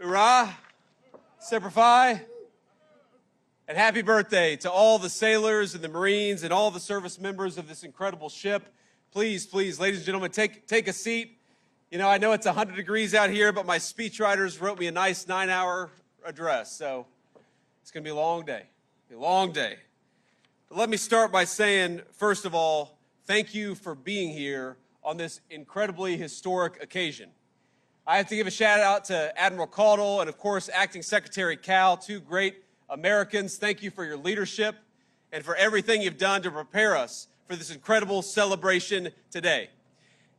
Hoorah! Semper Fi! And happy birthday to all the sailors and the Marines and all the service members of this incredible ship. Please, please, ladies and gentlemen, take a seat. You know, I know it's 100 degrees out here, but my speechwriters wrote me a nice 9-hour address, so it's going to be a long day. A long day. But let me start by saying, first of all, thank you for being here on this incredibly historic occasion. I have to give a shout out to Admiral Caudle and, of course, Acting Secretary Cao, two great Americans. Thank you for your leadership and for everything you've done to prepare us for this incredible celebration today.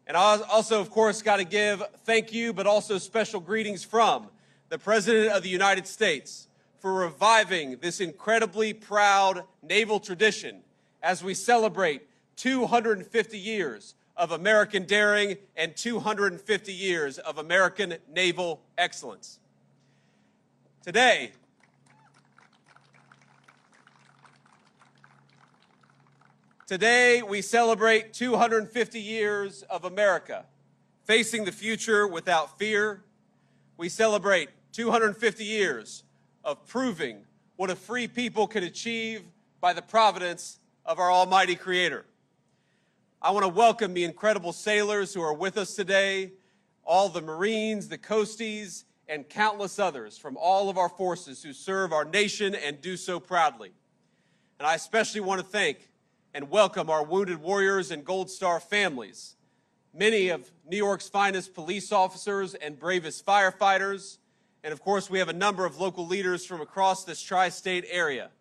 And I also, of course, got to give thank you, but also special greetings from the President of the United States for reviving this incredibly proud naval tradition as we celebrate 250 years of American daring and 250 years of American naval excellence. Today, we celebrate 250 years of America facing the future without fear. We celebrate 250 years of proving what a free people can achieve by the providence of our almighty Creator. I want to welcome the incredible sailors who are with us today, all the Marines, the Coasties, and countless others from all of our forces who serve our nation and do so proudly. And I especially want to thank and welcome our wounded warriors and Gold Star families, many of New York's finest police officers and bravest firefighters, and of course we have a number of local leaders from across this tri-state area.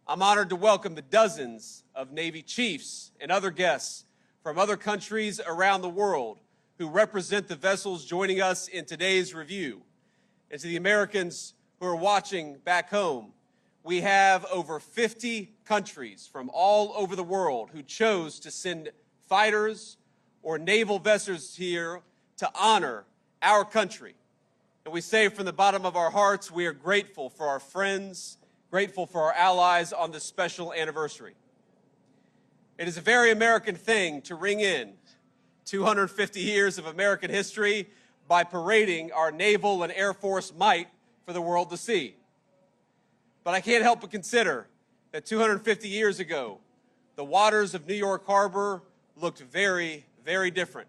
I'm honored to welcome the dozens of Navy chiefs and other guests from other countries around the world who represent the vessels joining us in today's review. And to the Americans who are watching back home, we have over 50 countries from all over the world who chose to send fighters or naval vessels here to honor our country. And we say from the bottom of our hearts, we are grateful for our friends, grateful for our allies on this special anniversary. It is a very American thing to ring in 250 years of American history by parading our naval and Air Force might for the world to see. But I can't help but consider that 250 years ago, the waters of New York Harbor looked very, very different.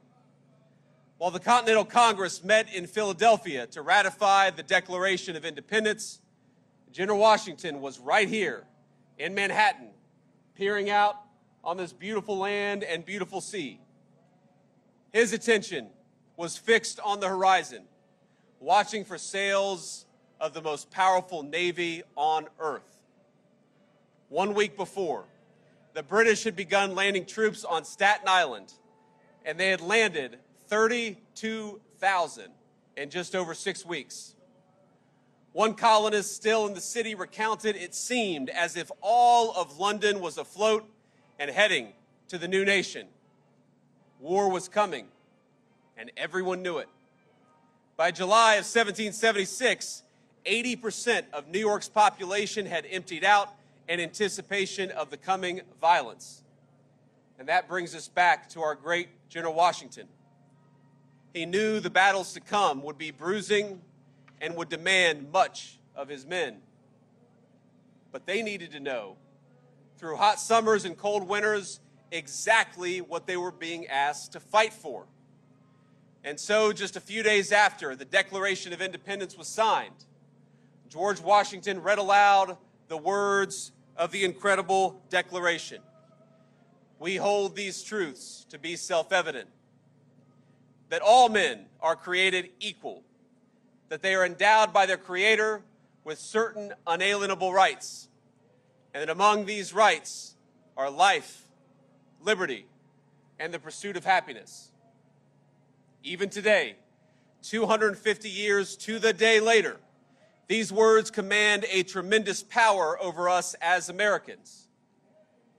While the Continental Congress met in Philadelphia to ratify the Declaration of Independence, General Washington was right here in Manhattan, peering out on this beautiful land and beautiful sea. His attention was fixed on the horizon, watching for sails of the most powerful navy on earth. 1 week before, the British had begun landing troops on Staten Island, and they had landed 32,000 in just over 6 weeks. One colonist still in the city recounted it seemed as if all of London was afloat and heading to the new nation. War was coming, and everyone knew it. By July of 1776, 80% of New York's population had emptied out in anticipation of the coming violence. And that brings us back to our great General Washington. He knew the battles to come would be bruising and would demand much of his men. But they needed to know, through hot summers and cold winters, exactly what they were being asked to fight for. And so, just a few days after the Declaration of Independence was signed, George Washington read aloud the words of the incredible Declaration. We hold these truths to be self-evident, that all men are created equal, that they are endowed by their Creator with certain unalienable rights, and that among these rights are life, liberty, and the pursuit of happiness. Even today, 250 years to the day later, these words command a tremendous power over us as Americans.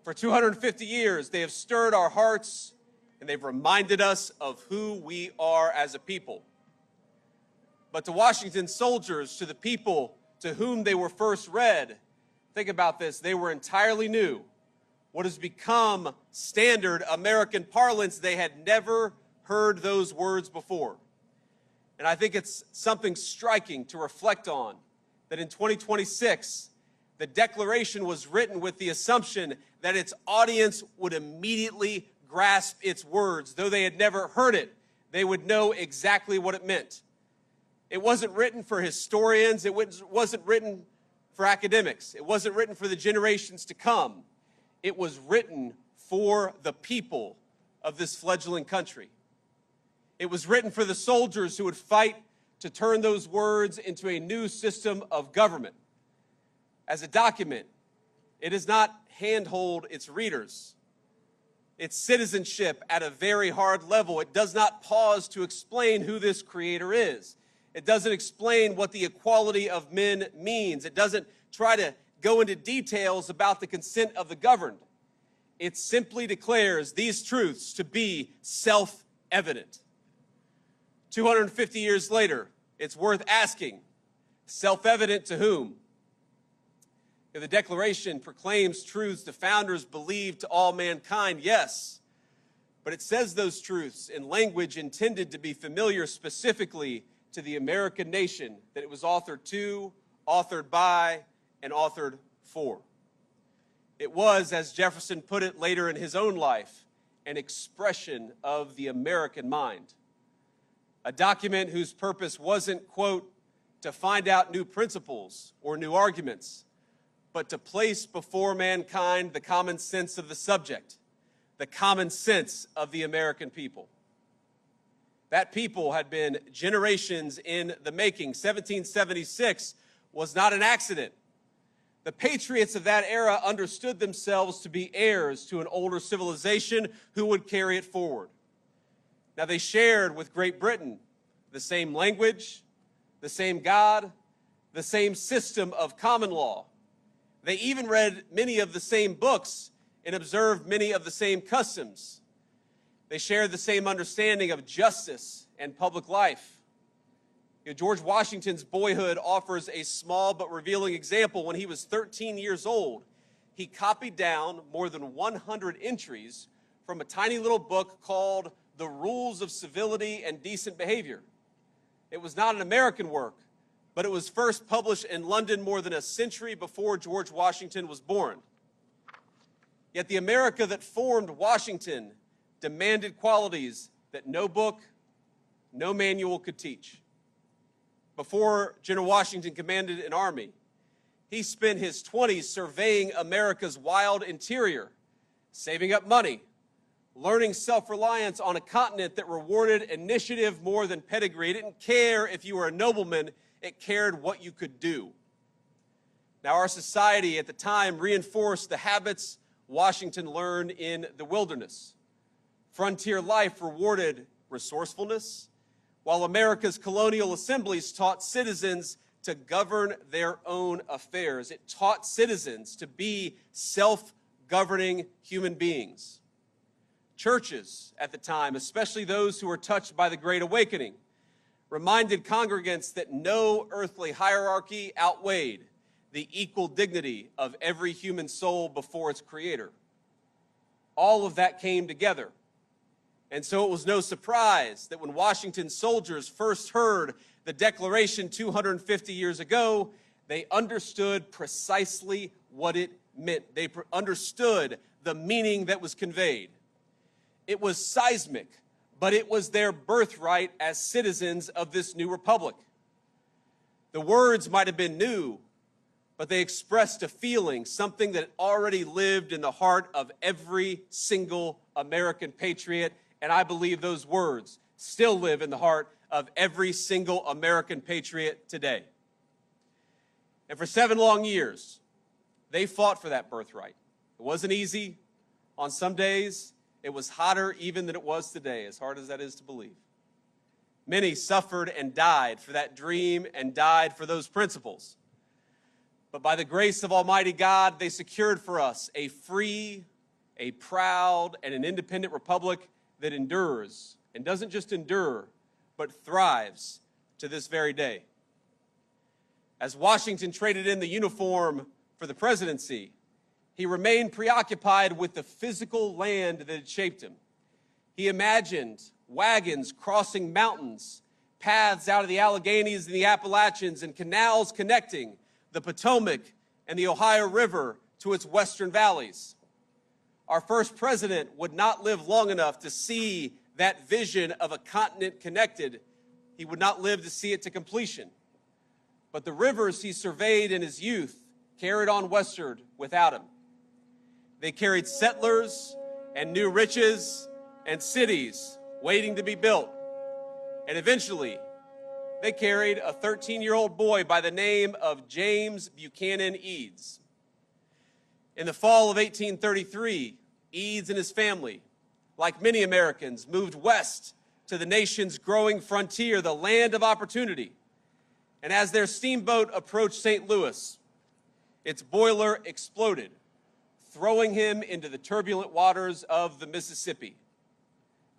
For 250 years, they have stirred our hearts and they've reminded us of who we are as a people. But to Washington's soldiers, to the people to whom they were first read, think about this, they were entirely new. What has become standard American parlance, they had never heard those words before. And I think it's something striking to reflect on that in 2026, the Declaration was written with the assumption that its audience would immediately grasp its words. Though they had never heard it, they would know exactly what it meant. It wasn't written for historians. It wasn't written for academics. It wasn't written for the generations to come. It was written for the people of this fledgling country. It was written for the soldiers who would fight to turn those words into a new system of government. As a document, it does not handhold its readers. Its citizenship at a very hard level. It does not pause to explain who this creator is. It doesn't explain what the equality of men means. It doesn't try to go into details about the consent of the governed. It simply declares these truths to be self-evident. 250 years later, it's worth asking, self-evident to whom? If the Declaration proclaims truths the founders believed to all mankind, yes, but it says those truths in language intended to be familiar specifically to the American nation that it was authored to, authored by, and authored for. It was, as Jefferson put it later in his own life, an expression of the American mind. A document whose purpose wasn't, quote, to find out new principles or new arguments, but to place before mankind the common sense of the subject, the common sense of the American people. That people had been generations in the making. 1776 was not an accident. The patriots of that era understood themselves to be heirs to an older civilization who would carry it forward. Now, they shared with Great Britain the same language, the same God, the same system of common law. They even read many of the same books and observed many of the same customs. They shared the same understanding of justice and public life. George Washington's boyhood offers a small but revealing example. When he was 13 years old, he copied down more than 100 entries from a tiny little book called The Rules of Civility and Decent Behavior. It was not an American work, but it was first published in London more than a century before George Washington was born. Yet the America that formed Washington demanded qualities that no book, no manual could teach. Before General Washington commanded an army, he spent his 20s surveying America's wild interior, saving up money, learning self-reliance on a continent that rewarded initiative more than pedigree. It didn't care if you were a nobleman, it cared what you could do. Now, our society at the time reinforced the habits Washington learned in the wilderness. Frontier life rewarded resourcefulness, while America's colonial assemblies taught citizens to govern their own affairs. It taught citizens to be self-governing human beings. Churches at the time, especially those who were touched by the Great Awakening, reminded congregants that no earthly hierarchy outweighed the equal dignity of every human soul before its creator. All of that came together. And so it was no surprise that when Washington's soldiers first heard the Declaration 250 years ago, they understood precisely what it meant. They understood the meaning that was conveyed. It was seismic, but it was their birthright as citizens of this new republic. The words might have been new, but they expressed a feeling, something that already lived in the heart of every single American patriot. And I believe those words still live in the heart of every single American patriot today. And for 7 long years, they fought for that birthright. It wasn't easy. On some days, it was hotter even than it was today, as hard as that is to believe. Many suffered and died for that dream and died for those principles. But by the grace of Almighty God, they secured for us a free, a proud, and an independent republic that endures, and doesn't just endure, but thrives to this very day. As Washington traded in the uniform for the presidency, he remained preoccupied with the physical land that had shaped him. He imagined wagons crossing mountains, paths out of the Alleghenies and the Appalachians and canals connecting the Potomac and the Ohio River to its western valleys. Our first president would not live long enough to see that vision of a continent connected. He would not live to see it to completion. But the rivers he surveyed in his youth carried on westward without him. They carried settlers and new riches and cities waiting to be built. And eventually, they carried a 13-year-old boy by the name of James Buchanan Eads. In the fall of 1833, Eads and his family, like many Americans, moved west to the nation's growing frontier, the land of opportunity. And as their steamboat approached St. Louis, its boiler exploded, throwing him into the turbulent waters of the Mississippi.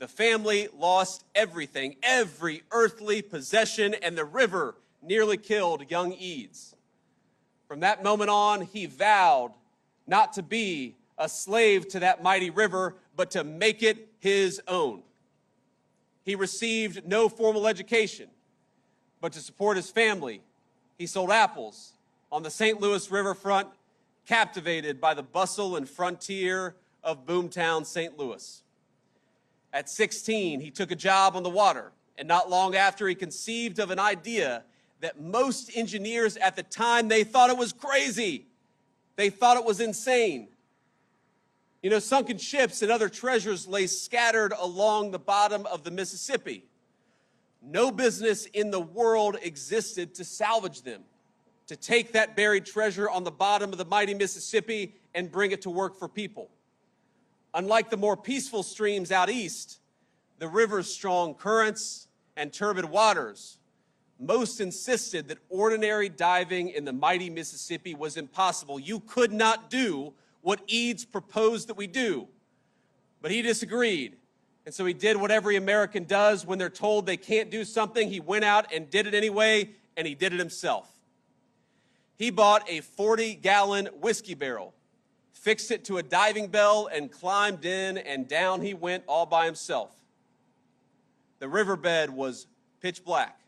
The family lost everything, every earthly possession, and the river nearly killed young Eads. From that moment on, he vowed not to be a slave to that mighty river, but to make it his own. He received no formal education, but to support his family, he sold apples on the St. Louis riverfront, captivated by the bustle and frontier of boomtown St. Louis. At 16, he took a job on the water, and not long after, he conceived of an idea that most engineers at the time, they thought it was crazy. They thought it was insane. You know, sunken ships and other treasures lay scattered along the bottom of the Mississippi. No business in the world existed to salvage them, to take that buried treasure on the bottom of the mighty Mississippi and bring it to work for people. Unlike the more peaceful streams out east, the river's strong currents and turbid waters, most insisted that ordinary diving in the mighty Mississippi was impossible. You could not do what Eads proposed that we do. But he disagreed. And so he did what every American does when they're told they can't do something. He went out and did it anyway, and he did it himself. He bought a 40-gallon whiskey barrel, fixed it to a diving bell, and climbed in, and down he went all by himself. The riverbed was pitch black,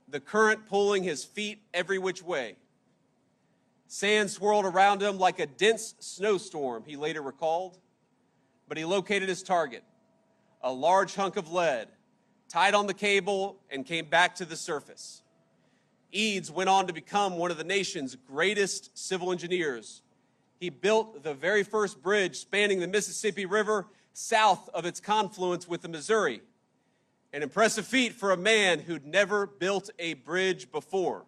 the current pulling his feet every which way. Sand swirled around him like a dense snowstorm, he later recalled. But he located his target, a large hunk of lead, tied on the cable, and came back to the surface. Eads went on to become one of the nation's greatest civil engineers. He built the very first bridge spanning the Mississippi River south of its confluence with the Missouri. An impressive feat for a man who'd never built a bridge before.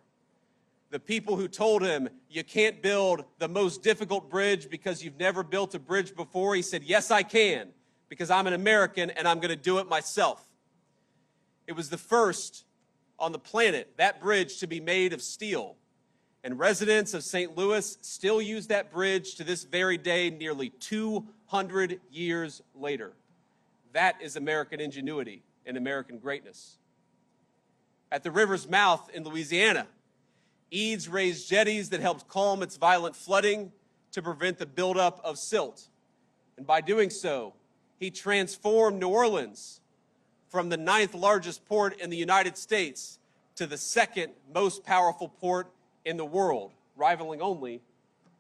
The people who told him, you can't build the most difficult bridge because you've never built a bridge before, he said, yes, I can, because I'm an American and I'm going to do it myself. It was the first on the planet, that bridge, to be made of steel. And residents of St. Louis still use that bridge to this very day, nearly 200 years later. That is American ingenuity and American greatness. At the river's mouth in Louisiana, Eads raised jetties that helped calm its violent flooding to prevent the buildup of silt. And by doing so, he transformed New Orleans from the 9th largest port in the United States to the 2nd most powerful port in the world, rivaling only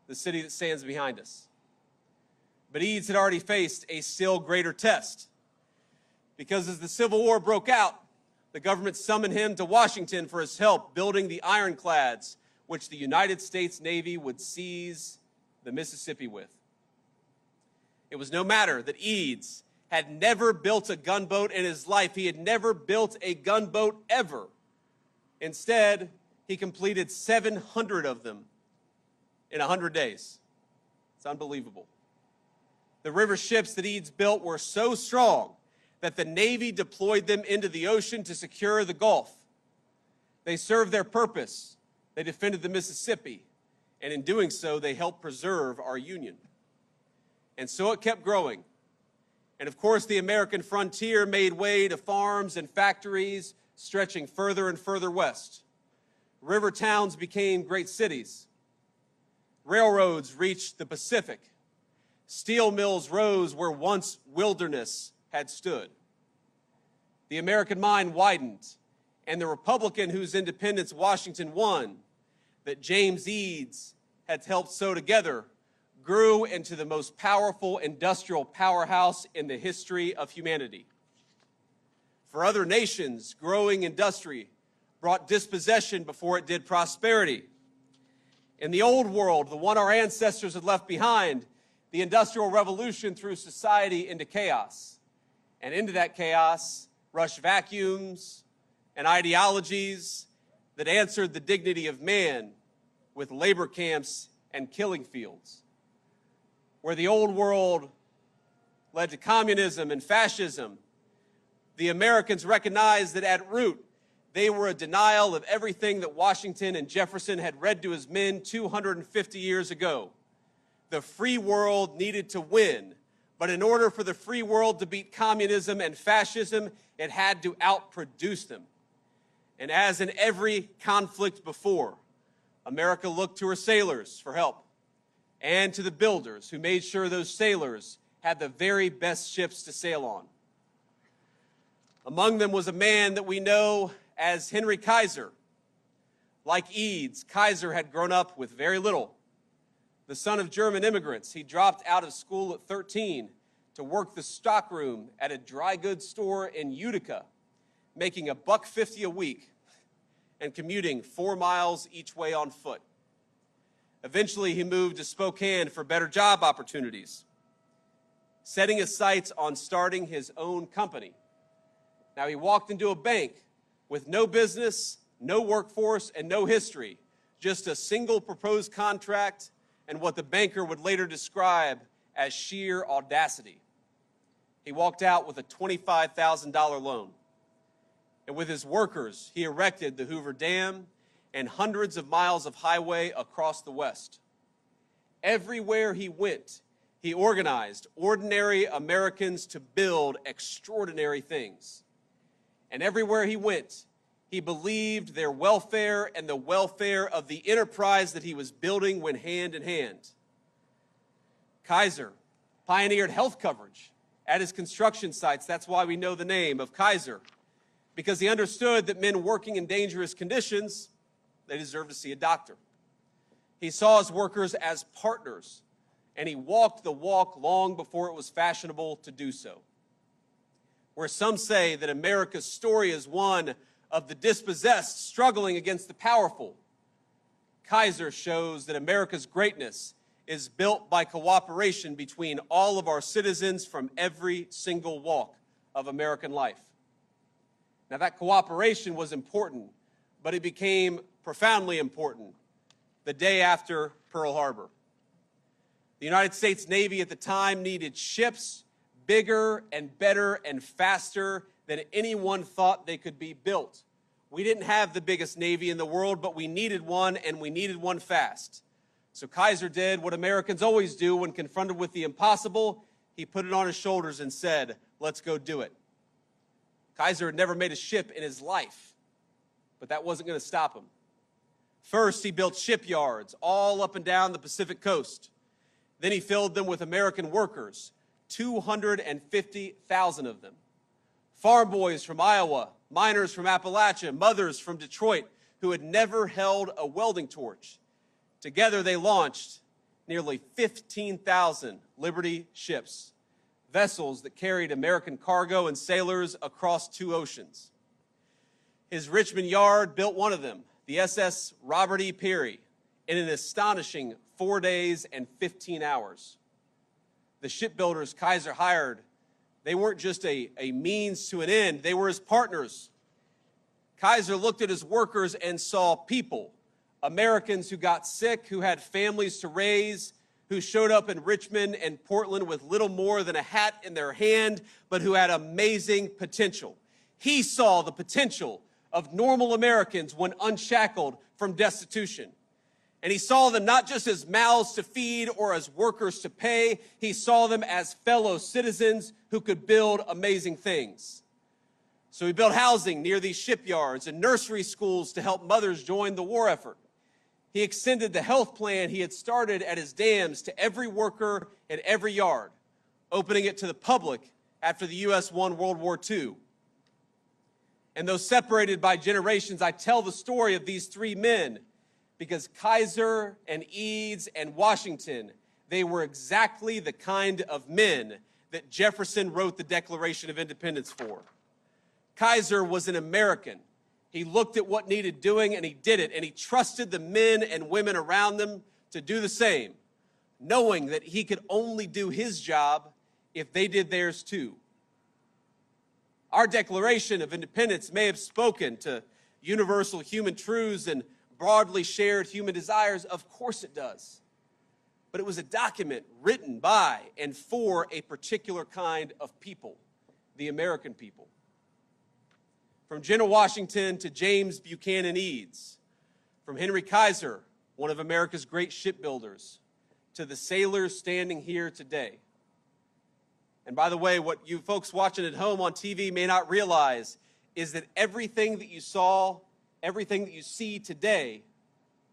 the city that stands behind us. But Eads had already faced a still greater test, because as the Civil War broke out, the government summoned him to Washington for his help building the ironclads which the United States Navy would seize the Mississippi with. It was no matter that Eads had never built a gunboat in his life. He had never built a gunboat ever. Instead, he completed 700 of them in 100 days. It's unbelievable. The river ships that Eads built were so strong that the Navy deployed them into the ocean to secure the Gulf. They served their purpose. They defended the Mississippi, and in doing so, they helped preserve our Union. And so it kept growing. And of course, the American frontier made way to farms and factories stretching further and further west. River towns became great cities. Railroads reached the Pacific. Steel mills rose where once wilderness had stood. The American mind widened and the Republican whose independence Washington won, that James Eads had helped sew together, grew into the most powerful industrial powerhouse in the history of humanity. For other nations, growing industry brought dispossession before it did prosperity. In the old world, the one our ancestors had left behind, the Industrial Revolution threw society into chaos. And into that chaos rushed vacuums and ideologies that answered the dignity of man with labor camps and killing fields. Where the old world led to communism and fascism, the Americans recognized that at root, they were a denial of everything that Washington and Jefferson had read to his men 250 years ago. The free world needed to win, but in order for the free world to beat communism and fascism, it had to outproduce them. And as in every conflict before, America looked to her sailors for help, and to the builders who made sure those sailors had the very best ships to sail on. Among them was a man that we know as Henry Kaiser. Like Eads, Kaiser had grown up with very little. The son of German immigrants, he dropped out of school at 13 to work the stockroom at a dry goods store in Utica, making $1.50 a week and commuting 4 miles each way on foot. Eventually, he moved to Spokane for better job opportunities, setting his sights on starting his own company. Now, he walked into a bank with no business, no workforce, and no history, just a single proposed contract and what the banker would later describe as sheer audacity. He walked out with a $25,000 loan. And with his workers, he erected the Hoover Dam and hundreds of miles of highway across the West. Everywhere he went, he organized ordinary Americans to build extraordinary things. And everywhere he went, he believed their welfare and the welfare of the enterprise that he was building went hand in hand. Kaiser pioneered health coverage at his construction sites. That's why we know the name of Kaiser, because he understood that men working in dangerous conditions, they deserved to see a doctor. He saw his workers as partners, and he walked the walk long before it was fashionable to do so. Where some say that America's story is one of the dispossessed struggling against the powerful, Kaiser shows that America's greatness is built by cooperation between all of our citizens from every single walk of American life. Now, that cooperation was important, but it became profoundly important the day after Pearl Harbor. The United States Navy at the time needed ships bigger and better and faster than anyone thought they could be built. We didn't have the biggest Navy in the world, but we needed one, and we needed one fast. So Kaiser did what Americans always do when confronted with the impossible. He put it on his shoulders and said, let's go do it. Kaiser had never made a ship in his life, but that wasn't going to stop him. First, he built shipyards all up and down the Pacific coast. Then he filled them with American workers, 250,000 of them. Farm boys from Iowa, miners from Appalachia, mothers from Detroit who had never held a welding torch. Together they launched nearly 15,000 Liberty ships, vessels that carried American cargo and sailors across 2 oceans. His Richmond yard built one of them, the SS Robert E. Peary, in an astonishing 4 days and 15 hours. The shipbuilders Kaiser hired, they weren't just a means to an end, they were his partners. Kaiser looked at his workers and saw people, Americans who got sick, who had families to raise, who showed up in Richmond and Portland with little more than a hat in their hand, but who had amazing potential. He saw the potential of normal Americans when unshackled from destitution. And he saw them not just as mouths to feed or as workers to pay. He saw them as fellow citizens who could build amazing things. So he built housing near these shipyards and nursery schools to help mothers join the war effort. He extended the health plan he had started at his dams to every worker at every yard, opening it to the public after the U.S. won World War II. And though separated by generations, I tell the story of these three men because Kaiser and Eads and Washington, they were exactly the kind of men that Jefferson wrote the Declaration of Independence for. Kaiser was an American. He looked at what needed doing and he did it, and he trusted the men and women around them to do the same, knowing that he could only do his job if they did theirs too. Our Declaration of Independence may have spoken to universal human truths and broadly shared human desires. Of course it does. But it was a document written by and for a particular kind of people, the American people. From General Washington to James Buchanan Eads, from Henry Kaiser, one of America's great shipbuilders, to the sailors standing here today. And by the way, what you folks watching at home on TV may not realize is that everything that you saw, everything that you see today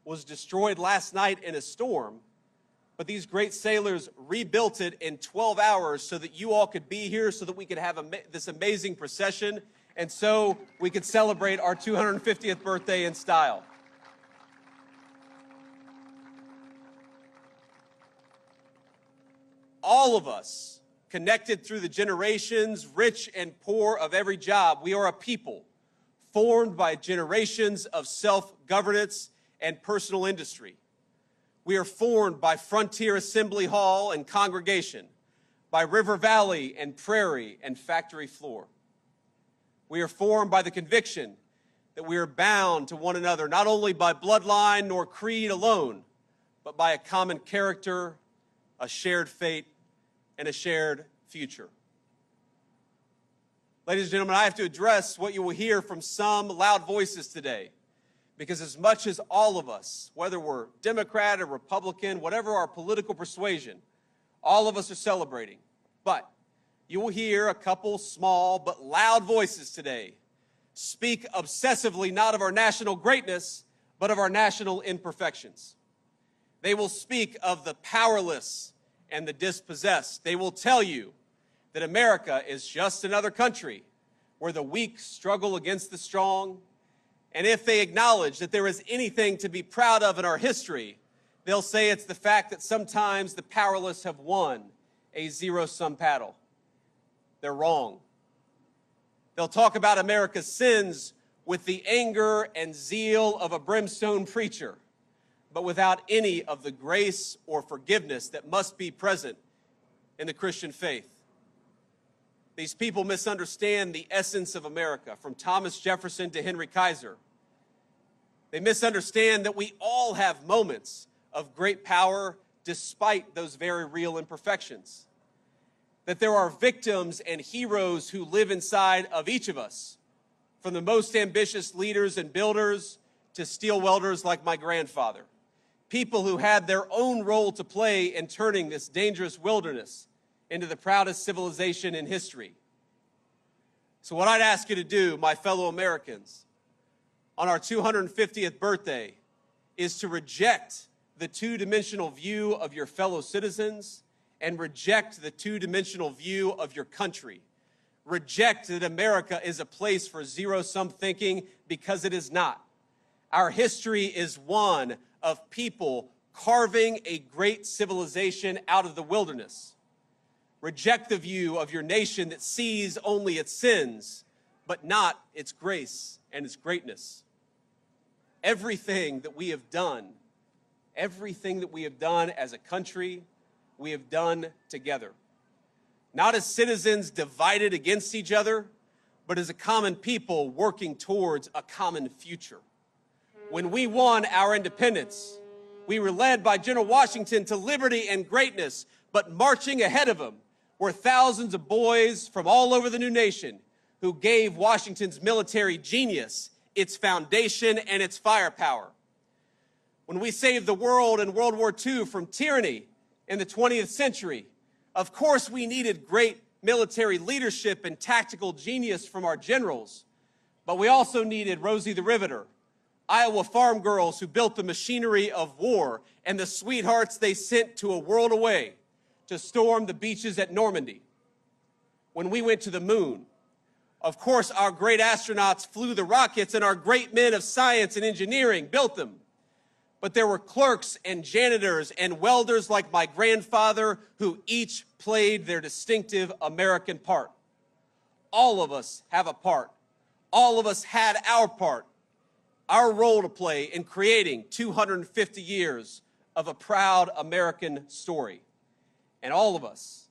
was destroyed last night in a storm, but these great sailors rebuilt it in 12 hours so that you all could be here, so that we could have this amazing procession, and so we could celebrate our 250th birthday in style. All of us, connected through the generations, rich and poor of every job, we are a people formed by generations of self-governance and personal industry. We are formed by frontier assembly hall and congregation, by river valley and prairie and factory floor. We are formed by the conviction that we are bound to one another, not only by bloodline nor creed alone, but by a common character, a shared fate, and a shared future. Ladies and gentlemen, I have to address what you will hear from some loud voices today, because as much as all of us, whether we're Democrat or Republican, whatever our political persuasion, all of us are celebrating. But you will hear a couple small but loud voices today speak obsessively not of our national greatness, but of our national imperfections. They will speak of the powerless and the dispossessed. They will tell you that America is just another country where the weak struggle against the strong. And if they acknowledge that there is anything to be proud of in our history, they'll say it's the fact that sometimes the powerless have won a zero-sum battle. They're wrong. They'll talk about America's sins with the anger and zeal of a brimstone preacher, but without any of the grace or forgiveness that must be present in the Christian faith. These people misunderstand the essence of America, from Thomas Jefferson to Henry Kaiser. They misunderstand that we all have moments of great power despite those very real imperfections. That there are victims and heroes who live inside of each of us, from the most ambitious leaders and builders to steel welders like my grandfather. People who had their own role to play in turning this dangerous wilderness into the proudest civilization in history. So what I'd ask you to do, my fellow Americans, on our 250th birthday, is to reject the two-dimensional view of your fellow citizens and reject the two-dimensional view of your country. Reject that America is a place for zero-sum thinking, because it is not. Our history is one of people carving a great civilization out of the wilderness. Reject the view of your nation that sees only its sins, but not its grace and its greatness. Everything that we have done as a country, we have done together. Not as citizens divided against each other, but as a common people working towards a common future. When we won our independence, we were led by General Washington to liberty and greatness, but marching ahead of him were thousands of boys from all over the new nation who gave Washington's military genius its foundation and its firepower. When we saved the world in World War II from tyranny in the 20th century, of course we needed great military leadership and tactical genius from our generals, but we also needed Rosie the Riveter, Iowa farm girls who built the machinery of war, and the sweethearts they sent to a world away to storm the beaches at Normandy. When we went to the moon, Of course, our great astronauts flew the rockets, and our great men of science and engineering built them. But there were clerks and janitors and welders like my grandfather who each played their distinctive American part. All of us have a part. All of us had our part, our role to play in creating 250 years of a proud American story. And all of us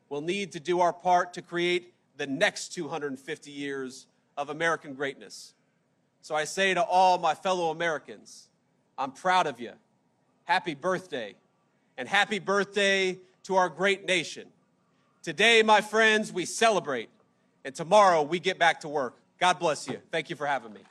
will need to do our part to create the next 250 years of American greatness. So I say to all my fellow Americans, I'm proud of you. Happy birthday. And happy birthday to our great nation. Today, my friends, we celebrate. And tomorrow, we get back to work. God bless you. Thank you for having me.